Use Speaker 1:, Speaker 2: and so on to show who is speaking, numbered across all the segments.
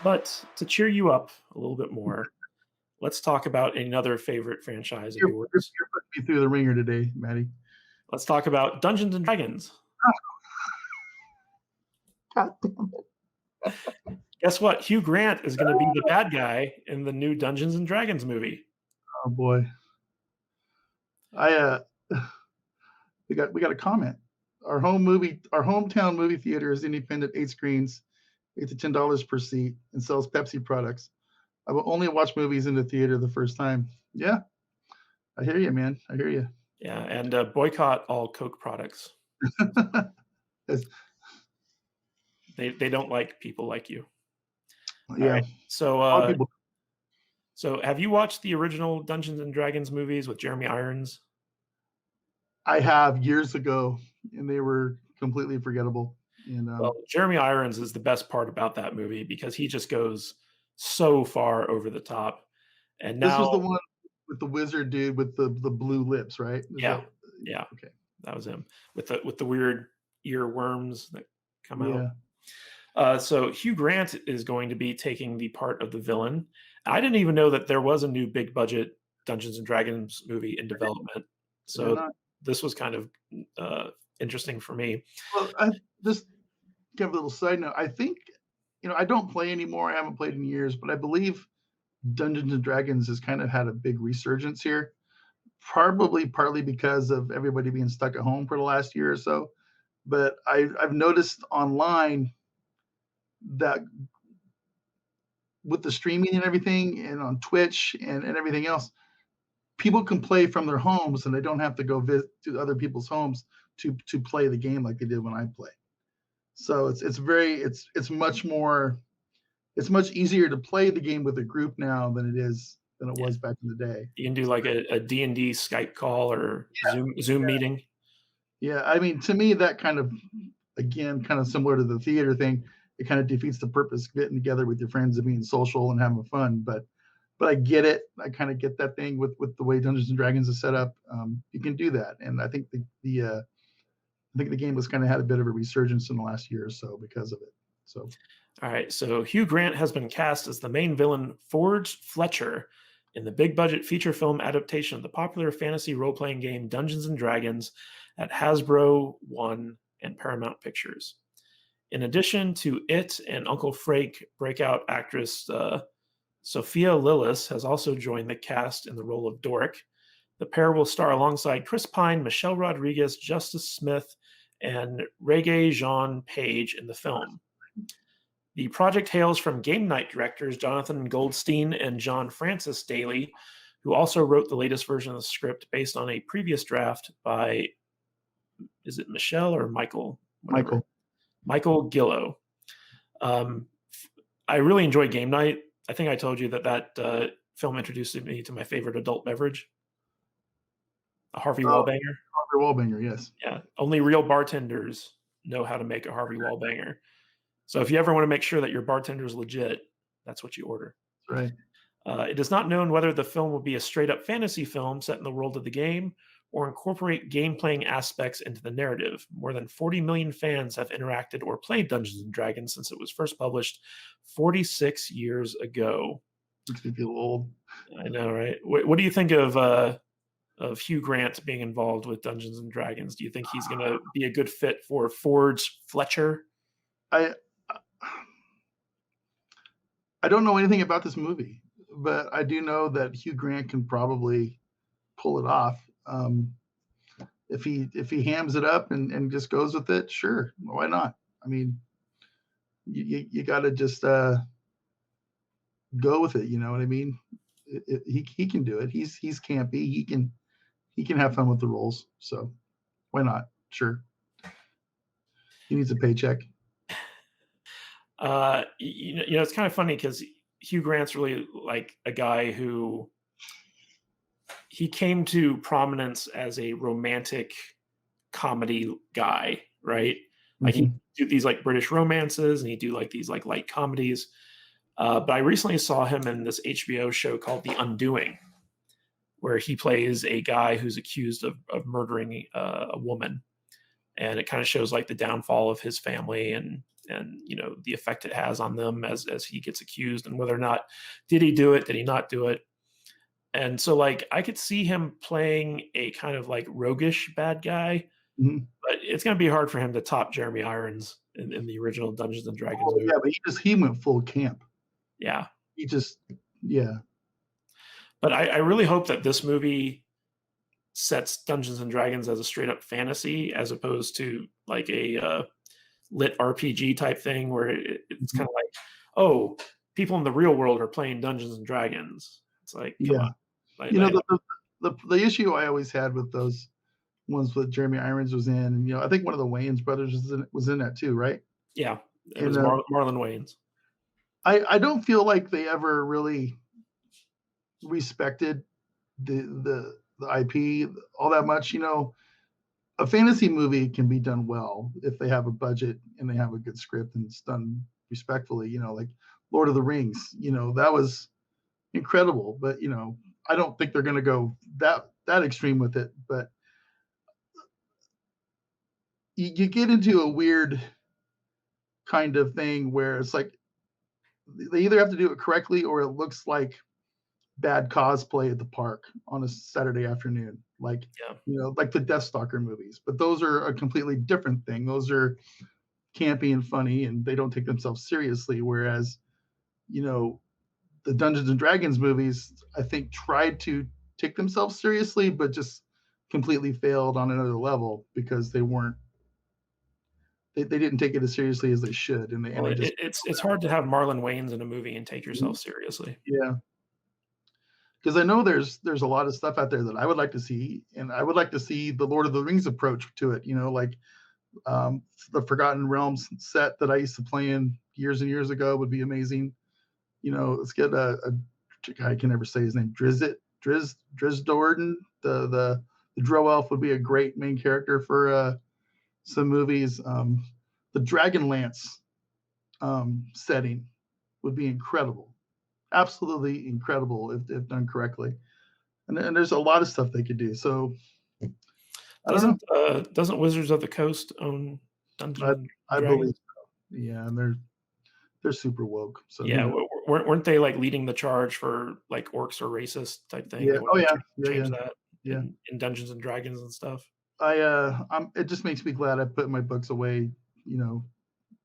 Speaker 1: But to cheer you up a little bit more, let's talk about another favorite franchise of yours.
Speaker 2: You're putting me through the ringer today, Maddie.
Speaker 1: Let's talk about Dungeons and Dragons.
Speaker 2: God damn it.
Speaker 1: Guess what? Hugh Grant is going to be the bad guy in the new Dungeons and Dragons movie.
Speaker 2: Oh boy. I we got a comment. Our hometown movie theater is independent, 8 screens, $8 to $10 per seat, and sells Pepsi products. I will only watch movies in the theater the first time. Yeah, I hear you, man. I hear you.
Speaker 1: Yeah, and boycott all Coke products. They don't like people like you. All
Speaker 2: Yeah,
Speaker 1: right. So
Speaker 2: a lot of people.
Speaker 1: have you watched the original Dungeons and Dragons movies with Jeremy Irons?
Speaker 2: I have years ago, and they were completely forgettable. And
Speaker 1: Well, Jeremy Irons is the best part about that movie because he just goes so far over the top. And
Speaker 2: this was
Speaker 1: now,
Speaker 2: the one with the wizard dude with the blue lips, right? Is
Speaker 1: yeah,
Speaker 2: that
Speaker 1: yeah,
Speaker 2: okay?
Speaker 1: that was him with the weird earworms that come out.
Speaker 2: Yeah.
Speaker 1: So Hugh Grant is going to be taking the part of the villain. I didn't even know that there was a new big budget Dungeons and Dragons movie in development.
Speaker 2: I did
Speaker 1: So
Speaker 2: not.
Speaker 1: this was kind of interesting for me.
Speaker 2: Well, I just give a little side note. I think, I don't play anymore. I haven't played in years, but I believe Dungeons and Dragons has kind of had a big resurgence here. Probably partly because of everybody being stuck at home for the last year or so. But I've noticed online that with the streaming and everything, and on Twitch and everything else, people can play from their homes and they don't have to go visit to other people's homes to play the game like they did when I play. So it's much easier to play the game with a group now than it
Speaker 1: Yeah.
Speaker 2: was back in the day.
Speaker 1: You can do like a D&D Skype call or Zoom meeting.
Speaker 2: Yeah, I mean, to me, that kind of, again, kind of similar to the theater thing. It kind of defeats the purpose of getting together with your friends and being social and having fun. But I get it. I kind of get that thing with the way Dungeons and Dragons is set up. You can do that, and I think the game has kind of had a bit of a resurgence in the last year or so because of it. So
Speaker 1: All right, so Hugh Grant has been cast as the main villain, Forge Fletcher, in the big budget feature film adaptation of the popular fantasy role playing game Dungeons and Dragons at Hasbro One and Paramount Pictures. In addition to it and Uncle Frank, breakout actress Sophia Lillis has also joined the cast in the role of Doric. The pair will star alongside Chris Pine, Michelle Rodriguez, Justice Smith, and Regé Jean Page in the film. The project hails from Game Night directors Jonathan Goldstein and John Francis Daly, who also wrote the latest version of the script based on a previous draft by, is it Michelle or Michael? Whatever. Michael Gillo. I really enjoy Game Night. I think I told you that film introduced me to my favorite adult beverage, a Harvey Wallbanger.
Speaker 2: Harvey Wallbanger, yes.
Speaker 1: Yeah, only real bartenders know how to make a Harvey Wallbanger. So if you ever want to make sure that your bartender is legit, that's what you order.
Speaker 2: That's right.
Speaker 1: It is not known whether the film will be a straight up fantasy film set in the world of the game or incorporate game playing aspects into the narrative. More than 40 million fans have interacted or played Dungeons and Dragons since it was first published 46 years ago.
Speaker 2: Makes me feel old.
Speaker 1: I know, right? What do you think of Hugh Grant being involved with Dungeons and Dragons? Do you think he's going to be a good fit for Forge Fletcher?
Speaker 2: I I don't know anything about this movie, but I do know that Hugh Grant can probably pull it off. If he hams it up and just goes with it, sure, why not? I mean, you got to just go with it. You know what I mean? He can do it. He's campy. He can have fun with the roles. So why not? Sure. He needs a paycheck.
Speaker 1: It's kind of funny because Hugh Grant's really like a guy who he came to prominence as a romantic comedy guy, right? Like he
Speaker 2: Mm-hmm.
Speaker 1: do these like British romances and he do like these like light comedies. But I recently saw him in this HBO show called The Undoing, where he plays a guy who's accused of murdering a woman, and it kind of shows like the downfall of his family and and the effect it has on them as he gets accused, and whether or not did he do it, did he not do it. And so, like, I could see him playing a kind of like roguish bad guy,
Speaker 2: Mhm.
Speaker 1: but it's going to be hard for him to top Jeremy Irons in the original Dungeons and Dragons
Speaker 2: Oh,
Speaker 1: movie.
Speaker 2: yeah, but he went full camp.
Speaker 1: Yeah,
Speaker 2: He just yeah.
Speaker 1: but I really hope that this movie sets Dungeons and Dragons as a straight up fantasy, as opposed to like a lit RPG type thing where it's
Speaker 2: Mhm.
Speaker 1: kind of like, oh, people in the real world are playing Dungeons and Dragons. It's like, come on.
Speaker 2: Yeah.
Speaker 1: I,
Speaker 2: You know,
Speaker 1: I,
Speaker 2: the issue I always had with those ones with Jeremy Irons was in, and, I think one of the Wayans brothers was in that too, right?
Speaker 1: yeah, it
Speaker 2: And,
Speaker 1: was Marlon Wayans.
Speaker 2: I don't feel like they ever really respected the IP all that much, A fantasy movie can be done well if they have a budget and they have a good script and it's done respectfully, like Lord of the Rings, that was incredible, but, I don't think they're gonna go that extreme with it, but you get into a weird kind of thing where it's like they either have to do it correctly or it looks like bad cosplay at the park on a Saturday afternoon, like
Speaker 1: Yeah.
Speaker 2: like the Deathstalker movies. But those are a completely different thing. Those are campy and funny, and they don't take themselves seriously. Whereas, the Dungeons and Dragons movies, I think, tried to take themselves seriously, but just completely failed on another level because they didn't take it as seriously as they should, and
Speaker 1: Well,
Speaker 2: they just
Speaker 1: it's hard to have Marlon Wayans in a movie and take yourself seriously.
Speaker 2: yeah. Because I know there's a lot of stuff out there that I would like to see, and I would like to see the Lord of the Rings approach to it. Like the Forgotten Realms set that I used to play in years and years ago would be amazing. Let's get I can never say his name. Drisdorden, the Drow elf would be a great main character for some movies. The Dragonlance setting would be incredible, absolutely incredible if done correctly. And there's a lot of stuff they could do. So I don't know.
Speaker 1: Doesn't Wizards of the Coast own
Speaker 2: I,
Speaker 1: Dungeons and
Speaker 2: I believe
Speaker 1: Dragons?
Speaker 2: so. Yeah, and they're super woke. So who
Speaker 1: Yeah,
Speaker 2: knows?
Speaker 1: weren't they like leading the charge for like orcs are racist type thing?
Speaker 2: Yeah.
Speaker 1: They
Speaker 2: Oh
Speaker 1: wanted
Speaker 2: yeah.
Speaker 1: to
Speaker 2: Yeah.
Speaker 1: change
Speaker 2: Yeah.
Speaker 1: that
Speaker 2: Yeah.
Speaker 1: in Dungeons and Dragons and stuff.
Speaker 2: It just makes me glad I put my books away,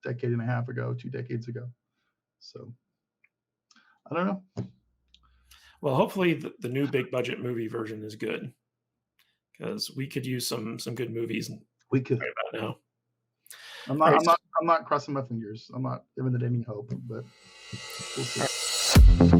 Speaker 2: decade and a half ago, 2 decades ago. So I don't know.
Speaker 1: Well, hopefully the new big budget movie version is good, because we could use some good movies
Speaker 2: We could.
Speaker 1: right about now.
Speaker 2: I'm
Speaker 1: All
Speaker 2: not.
Speaker 1: right,
Speaker 2: I'm not. I'm not crossing my fingers. I'm not giving it any hope, but we'll see.